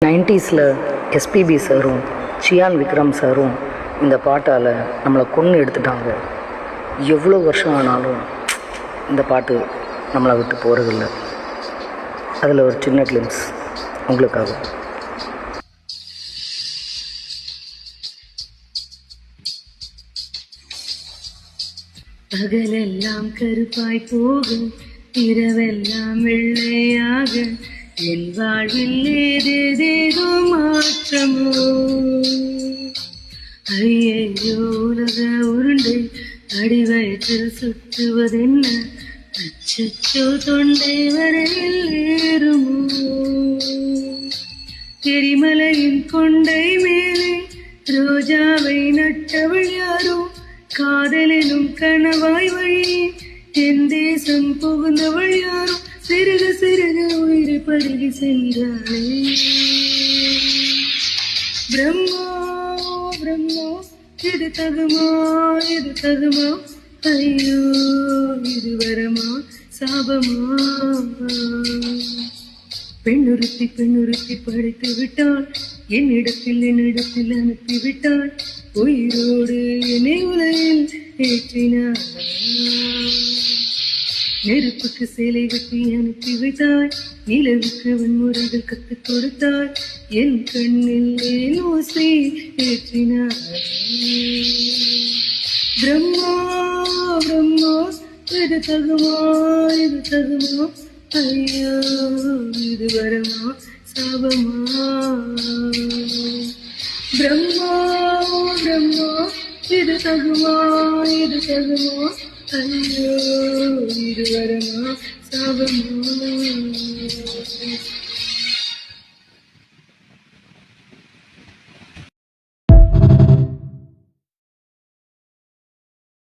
90s SPB சாரும் சியான் விக்ரம் சாரும் இந்த பாட்டால் நம்மளை கொன்று எடுத்துட்டாங்க. எவ்வளோ வருஷம் ஆனாலும் இந்த பாட்டு நம்மளை விட்டு போகிறதில்ல. அதில் ஒரு சின்ன கிளிம்ஸ் உங்களுக்காக. பகலெல்லாம் கருப்பாய் போகும், இரவெல்லாம் வெள்ளையாக, என் வாழ்வில் ஏதேதேதோ மாற்றமோ. ஐயோ உலக உருண்டை அடிவயிற்றில் சுற்றுவதென்ன, அச்சச்சோ தொண்டை வரையில் ஏறுமோ. எரிமலையின் கொண்டை மேலே ரோஜாவை நட்டவள் யாரோ, காதலினும் கனவாய் வழி என் தேசம் புகுந்தவள் யாரோ, சிறுக சிறுக உயிர் பருகி சென்றாளே. பிரம்மோ பிரம்மோ, இது தகுமோ இது தகுமோ, ஐயோ இது வரமா சாபமா. பெண்ணுறுத்தி படைத்து விட்டாள், என்னிடத்தில் அனுப்பிவிட்டாள், உயிரோடு என்னை உலகில் ஏற்றினாள். நெருப்புக்கு சேலை கட்டி அனுப்பி வைத்தாள், நிலவுக்கு வன்முறைகள் கற்றுக் கொடுத்தாள், என் கண்ணில் ஏன் ஓசை ஏற்றினாள். பிரம்மோ பிரம்மோ, இது தகுமோ இது தகுமோ, ஐயோ இது வரமா சாபமா. பிரம்மோ பிரம்மோ, இது தகுமோ இது தகுமோ, ஐயோ இது வரமா சாபமா.